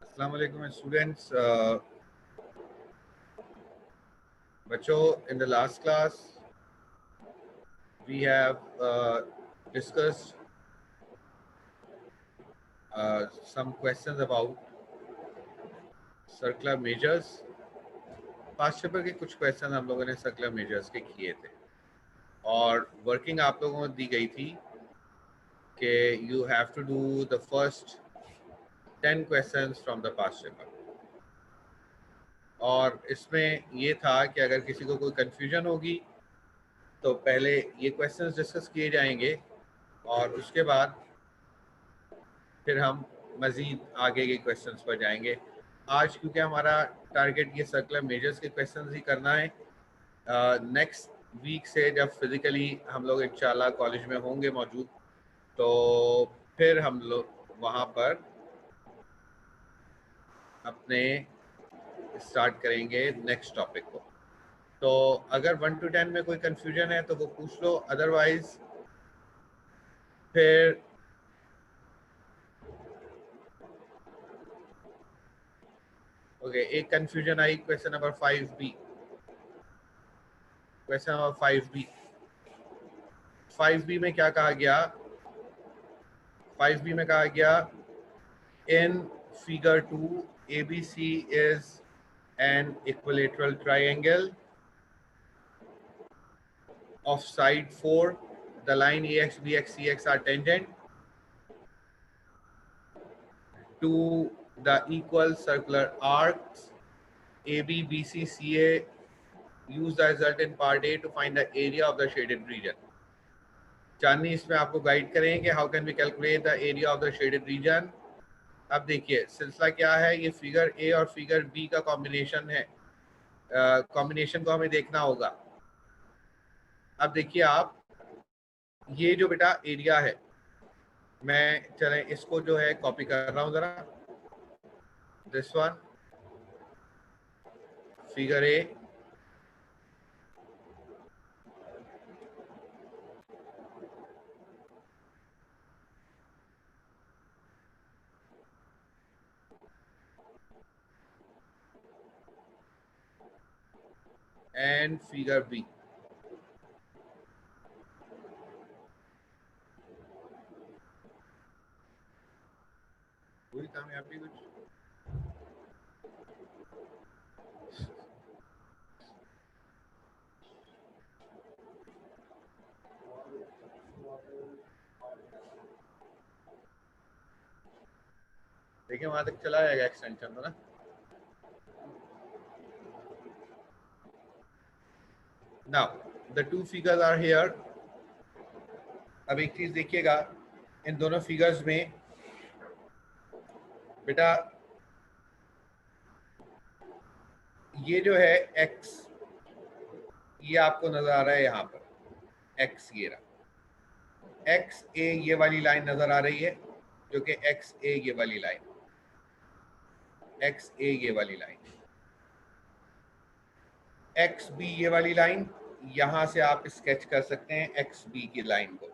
Assalamu alaikum students. बच्चों, in the last class we have discussed some questions about circular measures. Past paper के कुछ question हम लोगों ने सर्कुलर मेजर्स के किए थे और वर्किंग आप लोगों को दी गई थी कि you have to do the first 10 questions from the past paper. और इसमें ये था कि अगर किसी को कोई कंफ्यूजन होगी तो पहले ये क्वेश्चंस डिस्कस किए जाएंगे और उसके बाद फिर हम मज़ीद आगे के क्वेश्चंस पर जाएंगे। आज क्योंकि हमारा टारगेट ये सर्कुलर मेजर्स के क्वेश्चंस ही करना है, नेक्स्ट वीक से जब फिज़िकली हम लोग इंशाल्लाह कॉलेज में होंगे मौजूद, तो फिर हम लोग वहाँ पर अपने स्टार्ट करेंगे नेक्स्ट टॉपिक को। तो अगर 1 to 10 में कोई कंफ्यूजन है तो वो पूछ लो, अदरवाइज फिर ओके एक कंफ्यूजन आई question number 5B। Question number 5B 5B में क्या कहा गया? 5B में कहा गया in figure 2 ABC is an equilateral triangle of side 4. The line AX, BX, CX are tangent to the equal circular arcs AB, BC, CA. Use the result in part A to find the area of the shaded region. Chandni इसमें आपको guide करेंगे how can we calculate the area of the shaded region. अब देखिए सिलसिला क्या है, ये figure A और फिगर बी का कॉम्बिनेशन है। कॉम्बिनेशन को हमें देखना होगा। अब देखिए आप, ये जो बेटा एरिया है, मैं चले इसको जो है कॉपी कर रहा हूं जरा। This one figure A, and figure B. पूरी कामयाबी कुछ देखिए वहां तक चला जाएगा एक्सटेंशन तो ना। Now the two figures are here. अब एक चीज देखिएगा, इन दोनों फिगर्स में बेटा ये जो है x, ये आपको नजर आ रहा है यहाँ पर x, ये रहा x a, ये वाली लाइन नजर आ रही है जो कि x a ये वाली लाइन, x a ये वाली लाइन, x b ये वाली लाइन। यहां से आप स्केच कर सकते हैं x b की लाइन को।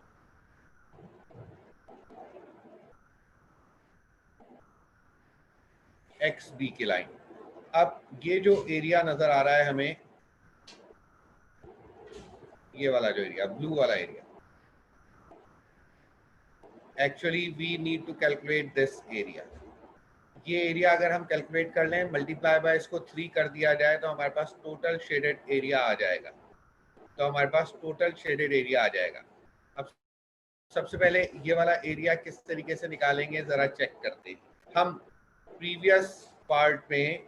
एक्स बी की लाइन। अब ये जो एरिया नजर आ रहा है हमें, ये वाला जो एरिया, ब्लू वाला area, actually we need to calculate this area. ये एरिया अगर हम कैलकुलेट कर लें, मल्टीप्लाई बाय इसको 3 कर दिया जाए तो हमारे पास टोटल शेडेड एरिया आ जाएगा। तो हमारे पास टोटल शेडेड एरिया आ जाएगा। अब सबसे पहले ये वाला एरिया किस तरीके से निकालेंगे जरा चेक करते हैं। हम प्रीवियस पार्ट में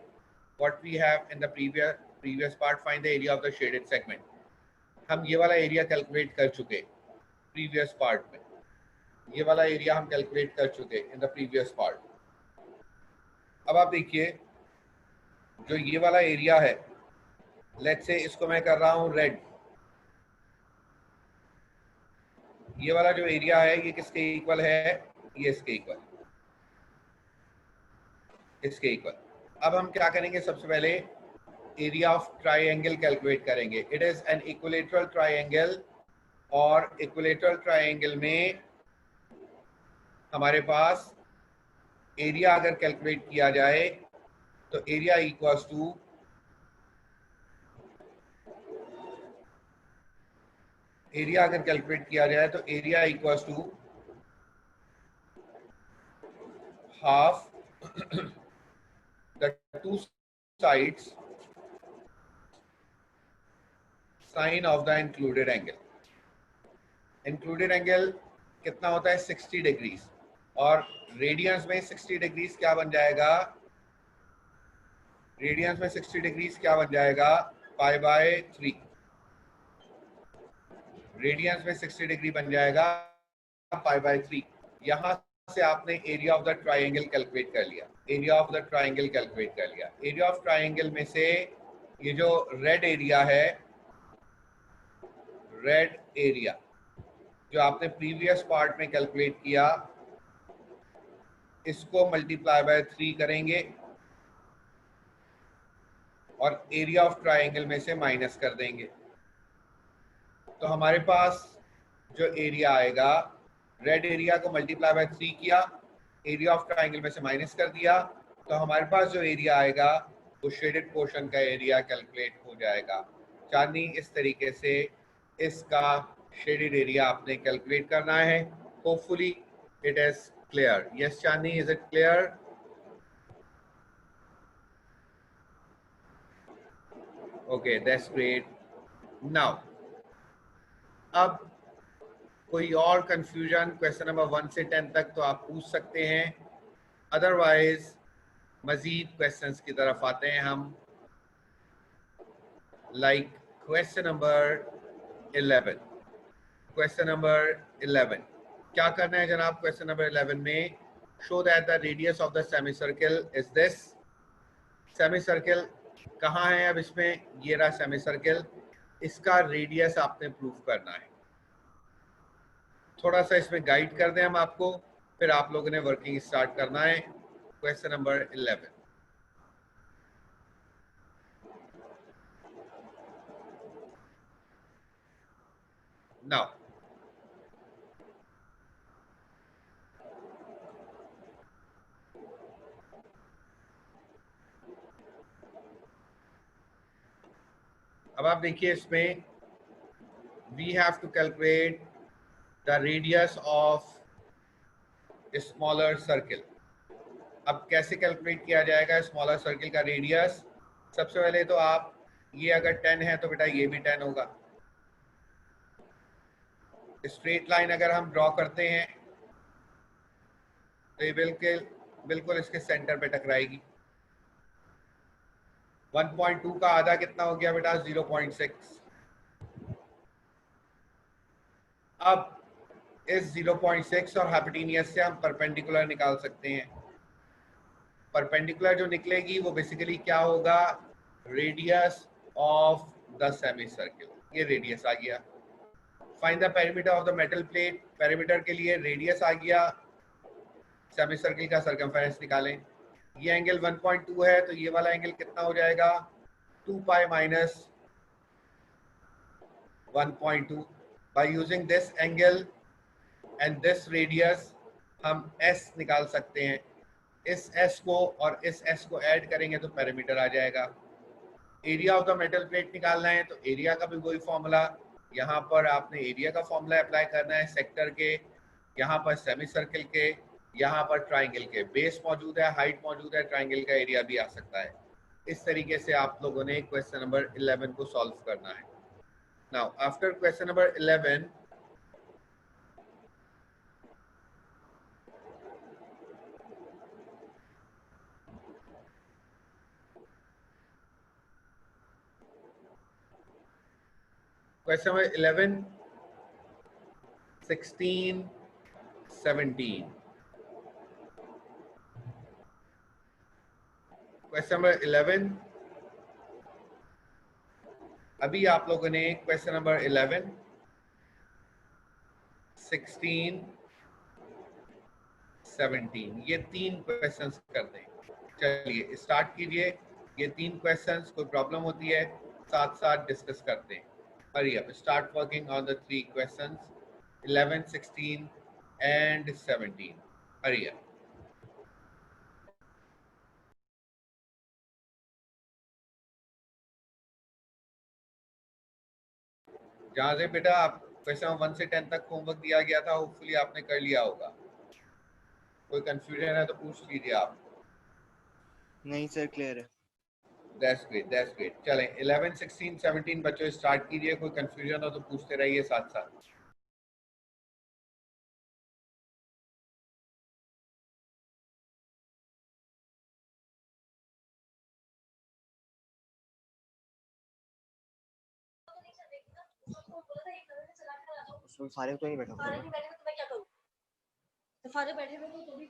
what we have in the previous part, find the area of the shaded segment, हम ये वाला एरिया कैलकुलेट कर चुके प्रीवियस पार्ट में। ये वाला एरिया हम कैलकुलेट कर चुके इन द प्रीवियस पार्ट। अब आप देखिए जो ये वाला एरिया है, लेट्स से इसको मैं कर रहा हूं रेड। ये वाला जो एरिया है ये किसके इक्वल है? ये इसके इक्वल, इसके इक्वल। अब हम क्या करेंगे, सबसे पहले एरिया ऑफ ट्राइंगल कैलकुलेट करेंगे। It is an equilateral triangle, और इक्विलेटरल ट्राइंगल में हमारे पास एरिया अगर कैलकुलेट किया जाए तो एरिया इक्वल्स टू अगर कैलकुलेट किया जाए तो area equals to half the two sides sine of the included angle. Included angle कितना होता है 60 डिग्रीज, और रेडियंस में 60 डिग्रीज क्या बन जाएगा, रेडियंस में 60 डिग्रीज क्या बन जाएगा, पाई बाय 3। रेडियंस में 60 डिग्री बन जाएगा पाई बाय 3। यहां से आपने area of the triangle calculate कर लिया, area of the triangle calculate कर लिया। एरिया ऑफ ट्राइंगल में से ये जो रेड एरिया है, रेड एरिया जो आपने प्रीवियस पार्ट में कैलकुलेट किया, इसको मल्टीप्लाई बाय 3 करेंगे और एरिया ऑफ ट्राइंगल में से माइनस कर देंगे। तो हमारे पास जो एरिया आएगा, रेड एरिया को मल्टीप्लाई बाय 3 किया, एरिया ऑफ ट्राइंगल में से माइनस कर दिया, तो हमारे पास जो एरिया आएगा वो शेडेड पोर्शन का एरिया कैलकुलेट हो जाएगा। चांदनी इस तरीके से इसका शेडेड एरिया आपने कैलकुलेट करना है। Hopefully it is clear. Yes Chandni, is it clear? Okay, that's great. Now अब कोई और कंफ्यूजन क्वेश्चन नंबर 1 से 10 तक तो आप पूछ सकते हैं, अदरवाइज मजीद क्वेश्चंस की तरफ आते हैं हम। Like question number 11। Question number 11 क्या करना है जनाब? क्वेश्चन नंबर 11 में show that the radius of the semi circle is this. Semi circle कहाँ है? अब इसमें ये रहा सेमी सर्कल, इसका रेडियस आपने प्रूव करना है। थोड़ा सा इसमें गाइड कर दें हम आपको, फिर आप लोगों ने वर्किंग स्टार्ट करना है। क्वेश्चन नंबर 11 नाउ अब आप देखिए इसमें we have to calculate the radius of smaller circle. अब कैसे कैलकुलेट किया जाएगा स्मॉलर सर्किल का रेडियस? सबसे पहले तो आप ये अगर 10 है तो बेटा ये भी 10 होगा। स्ट्रेट लाइन अगर हम ड्रॉ करते हैं तो ये बिल्कुल इसके सेंटर पे टकराएगी। 1.2 का आधा कितना हो गया बेटा? 0.6। अब इस 0.6 और हाइपोटेन्यूस से हम परपेंडिकुलर निकाल सकते हैं। परपेंडिकुलर जो निकलेगी वो बेसिकली क्या होगा? Radius of the semi circle. ये रेडियस आ गया। Find the perimeter of the metal plate. Perimeter के लिए रेडियस आ गया, सेमी सर्किल का सर्कमफेरेंस निकालें। ये एंगल 1.2 है तो ये वाला एंगल कितना हो जाएगा? 2 pi minus 1.2। By using this angle and this radius हम s निकाल सकते हैं। इस s को और इस s को ऐड करेंगे तो पेरीमीटर आ जाएगा। Area of the metal plate निकालना है तो एरिया का भी वही फॉर्मूला, यहाँ पर आपने एरिया का फॉर्मूला अप्लाई करना है सेक्टर के, यहाँ पर सेमी सर्किल के, यहाँ पर ट्राइंगल के। बेस मौजूद है, हाइट मौजूद है, ट्राइंगल का एरिया भी आ सकता है। इस तरीके से आप लोगों ने क्वेश्चन नंबर 11 को सॉल्व करना है। Now after question number 11 question number 11, 16, 17। Question number 11 अभी आप लोगों ने क्वेश्चन नंबर 11, 16, 17 ये 3 क्वेश्चंस कर दें। चलिए स्टार्ट कीजिए। ये 3 क्वेश्चंस, कोई प्रॉब्लम होती है साथ साथ डिस्कस करते हैं। Hurry up, start working on the 3 questions 11, 16 and 17। Hurry up. जहाँ से बेटा आप क्वेश्चन 1 से 10 तक होमवर्क दिया गया था, होपफुली आपने कर लिया होगा। कोई कंफ्यूजन है तो पूछ लीजिए आप। नहीं सर, क्लियर है। That's great, that's great. चलें 11, 16, 17 बच्चों स्टार्ट कीजिए। कोई कंफ्यूजन हो तो पूछते रहिए साथ साथ। उसमें फारिग तो नहीं बैठा होगा ना? फारिग बैठे हुए तो भी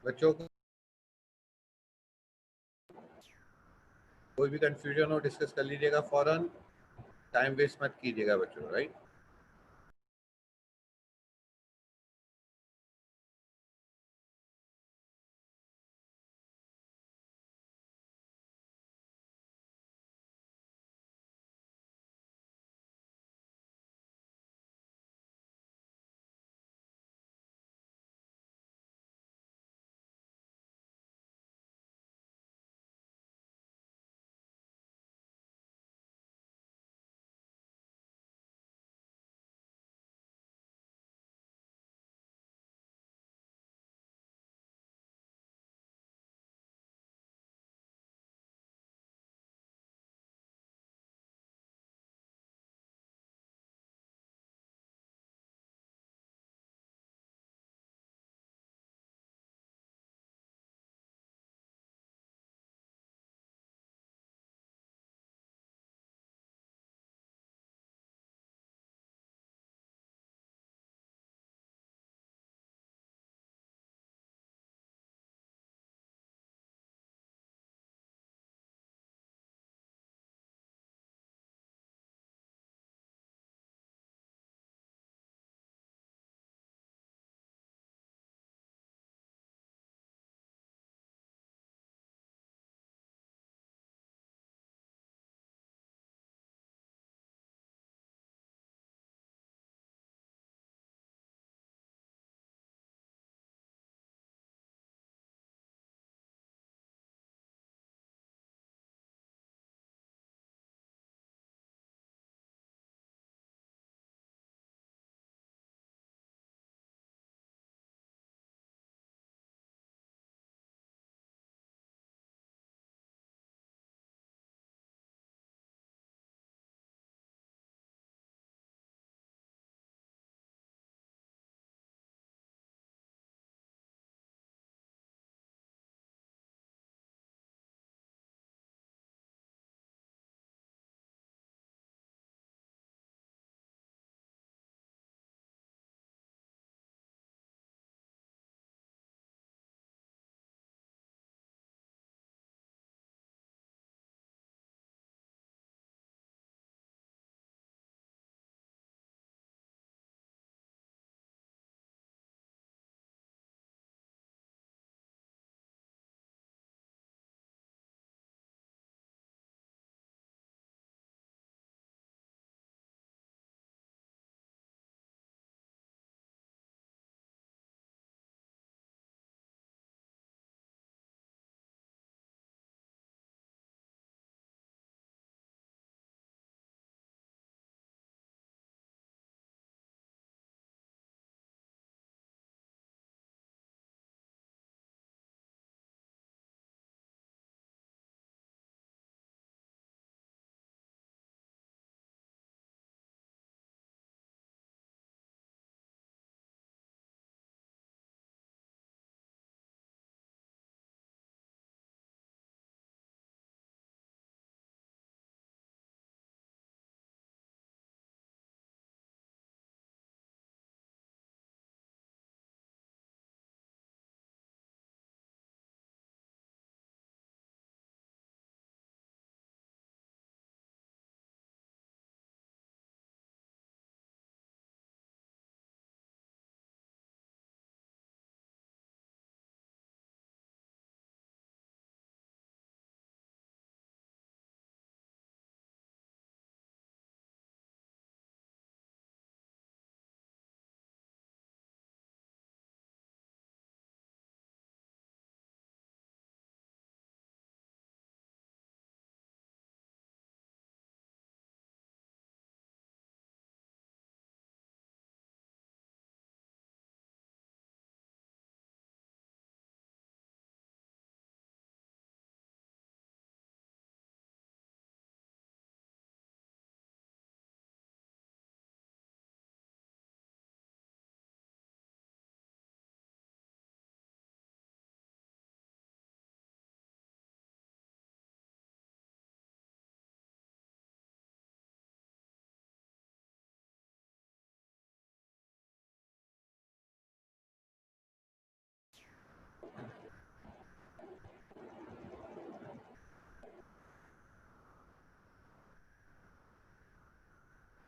बच्चों को कोई भी कंफ्यूजन हो डिस्कस कर लीजिएगा फौरन, टाइम वेस्ट मत कीजिएगा बच्चों, राइट।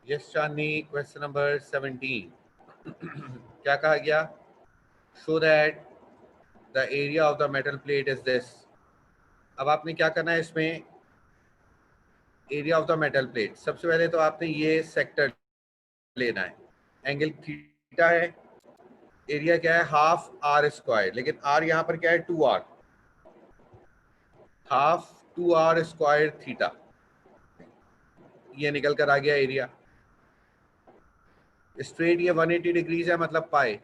यस चांदनी, क्वेश्चन नंबर 17 क्या कहा गया? Show that the area of the metal plate is this. अब आपने क्या करना है इसमें? Area of the metal plate, सबसे पहले तो आपने ये सेक्टर लेना है, एंगल थीटा है, एरिया क्या है? हाफ आर स्क्वायर, लेकिन आर यहाँ पर क्या है? 2r, half 2r square theta, ये निकल कर आ गया एरिया। स्ट्रेट ये 180 डिग्रीज है, मतलब पाई,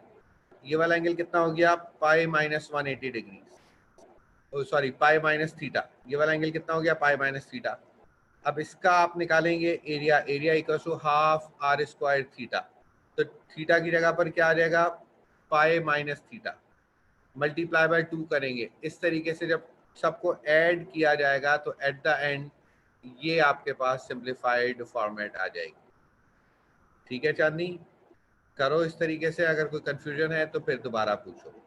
ये वाला एंगल कितना हो गया? Pi minus 180 degrees, sorry pi minus theta, ये वाला एंगल कितना हो गया? Pi minus theta. अब इसका आप निकालेंगे area, area equal to half r square theta, तो थीटा की जगह पर क्या आ जाएगा? Pi minus theta, multiply by 2 करेंगे। इस तरीके से जब सबको ऐड किया जाएगा तो एट द एंड ये आपके पास सिंप्लीफाइड फॉर्मेट आ जाएगी। ठीक है चांदनी, करो इस तरीके से, अगर कोई कंफ्यूजन है तो फिर दोबारा पूछो।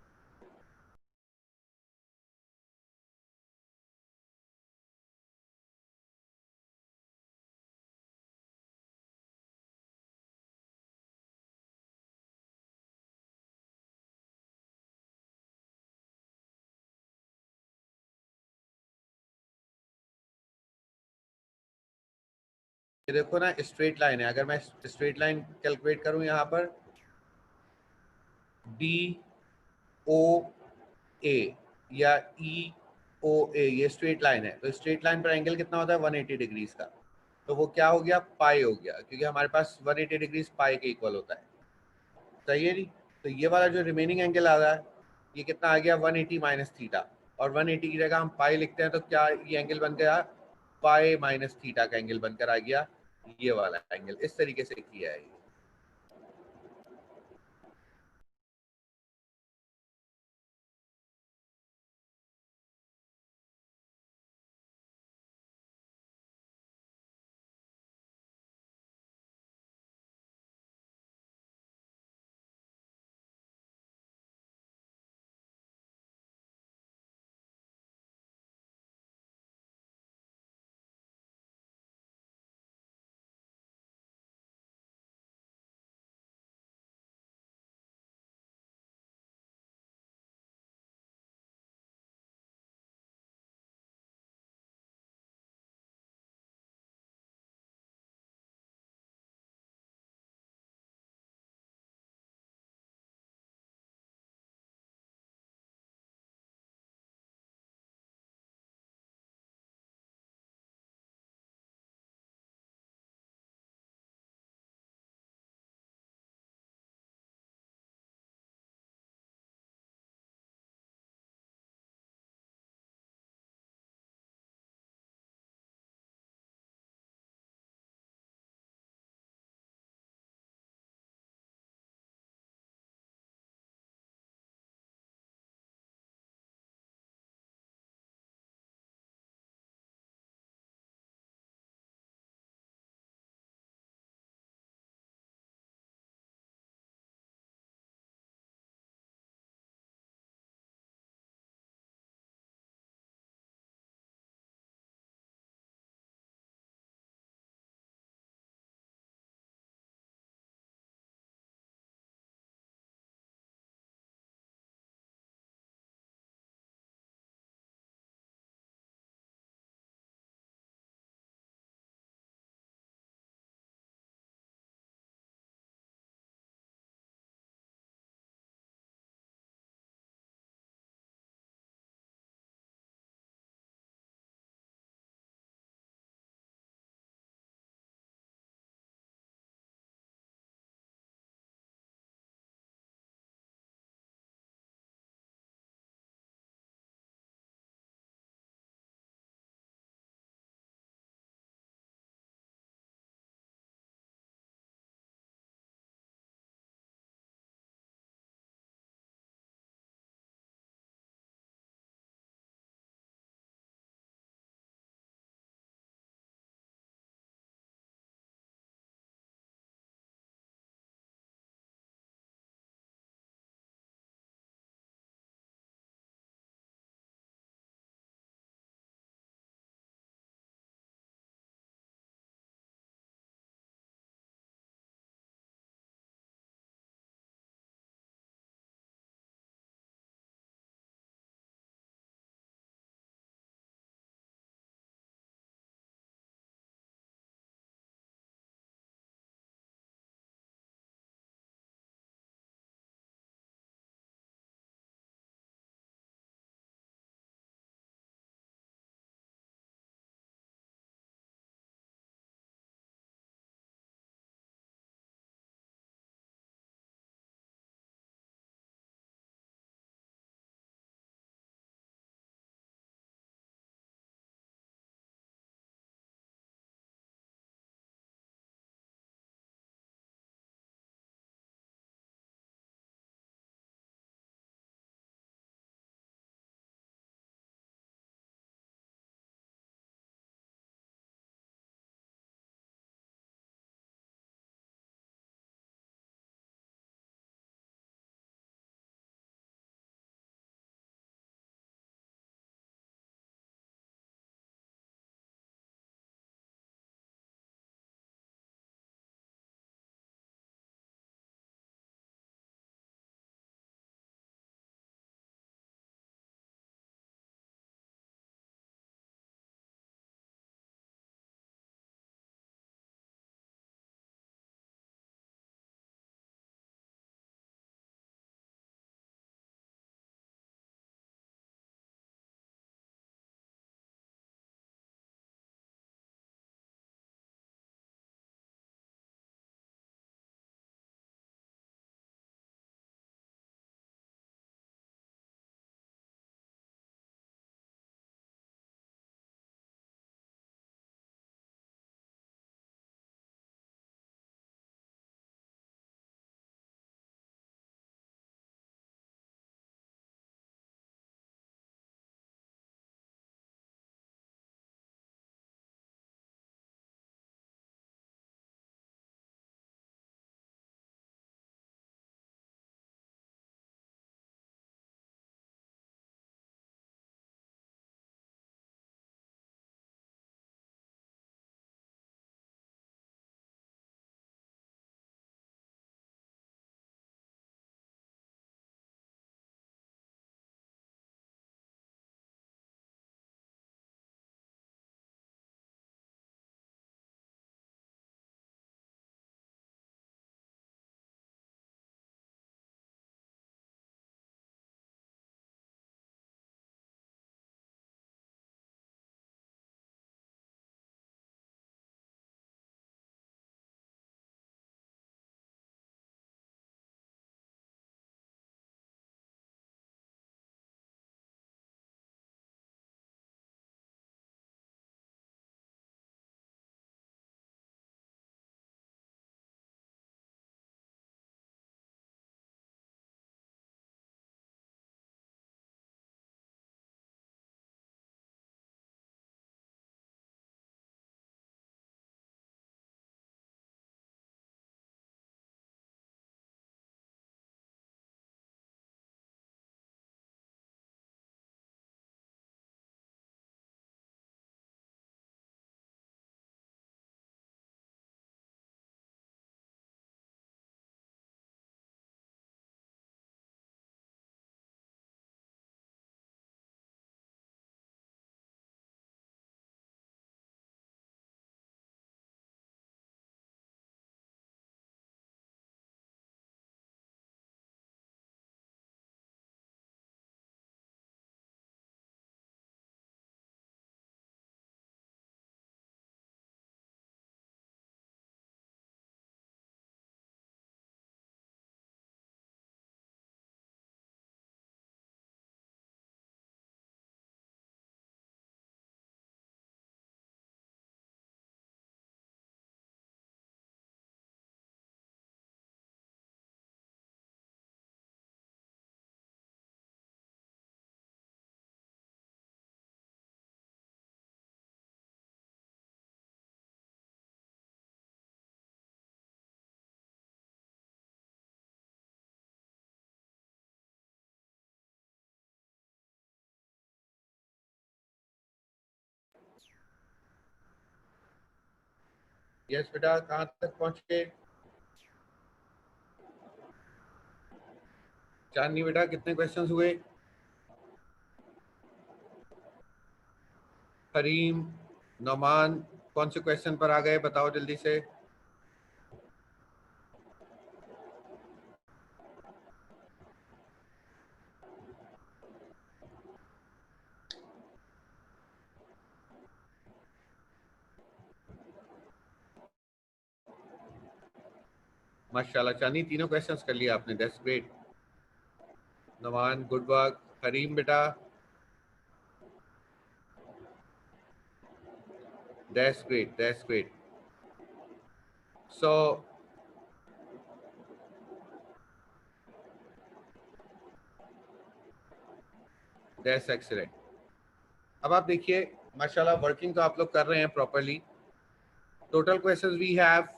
ये देखो ना, स्ट्रेट लाइन है, अगर मैं स्ट्रेट लाइन कैलकुलेट करूं यहाँ पर डी ओ ए या ई ओ ए, ये स्ट्रेट लाइन है, तो स्ट्रेट लाइन पर एंगल कितना होता है? 180 डिग्रीज का, तो वो क्या हो गया? पाई हो गया, क्योंकि हमारे पास 180 डिग्रीज पाई के इक्वल होता है। सही है जी। तो ये वाला जो रिमेनिंग एंगल आ रहा है, ये कितना आ गया? 180 माइनस थीटा, और 180 की जगह हम पाई लिखते हैं तो क्या ये एंगल बन गया? पाई माइनस थीटा का एंगल बनकर आ गया ये वाला एंगल। इस तरीके से किया है ये। यस बेटा, कहाँ तक पहुंचे? चांदनी बेटा, कितने क्वेश्चंस हुए? करीम, नौमान, कौन से क्वेश्चन पर आ गए बताओ जल्दी से। माशाल्लाह चांदनी, तीनों क्वेश्चंस कर लिया आपने, that's great. Nauman, good work. Karim बेटा, that's great, that's great. So that's excellent. अब आप देखिए, माशाल्लाह वर्किंग तो आप लोग कर रहे हैं properly. Total questions we have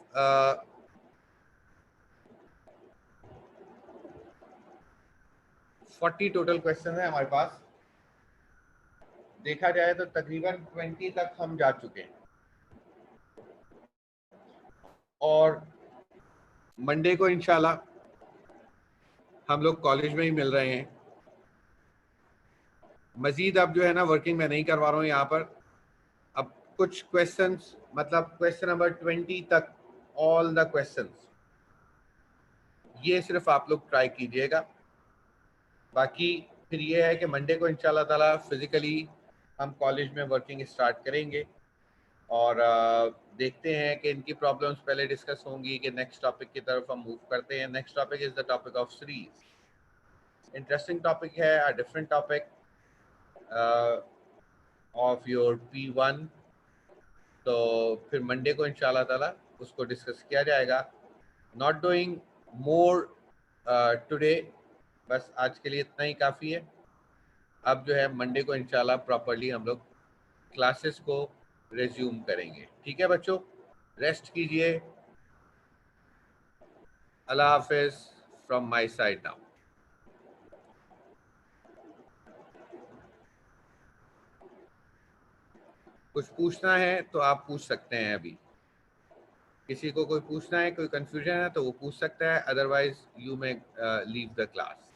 40 total question है हमारे पास। देखा जाए तो तकरीबन 20 तक हम जा चुके हैं, और मंडे को इंशाल्लाह हम लोग कॉलेज में ही मिल रहे हैं। मजीद अब जो है ना वर्किंग मैं नहीं करवा रहा हूँ यहाँ पर। अब कुछ क्वेश्चंस, मतलब क्वेश्चन नंबर 20 तक, ऑल द क्वेश्चंस ये सिर्फ आप लोग ट्राई कीजिएगा। बाकी फिर ये है कि मंडे को इंशाल्लाह ताला फिजिकली हम कॉलेज में वर्किंग स्टार्ट करेंगे, और देखते हैं कि इनकी प्रॉब्लम्स पहले डिस्कस होंगी कि नेक्स्ट टॉपिक की तरफ हम मूव करते हैं। Next topic is the topic of series. Interesting topic है, a different topic of your P1। तो फिर मंडे को इंशाल्लाह ताला उसको डिस्कस किया जाएगा। नॉट डूइंग मोर टुडे, बस आज के लिए इतना ही काफ़ी है। अब जो है मंडे को इंशाल्लाह प्रॉपरली हम लोग क्लासेस को रिज्यूम करेंगे। ठीक है बच्चों, रेस्ट कीजिए। अल्लाह हाफिज फ्रॉम माय साइड नाउ। कुछ पूछना है तो आप पूछ सकते हैं। अभी किसी को कोई पूछना है, कोई कंफ्यूजन है तो वो पूछ सकता है, otherwise you may leave the class.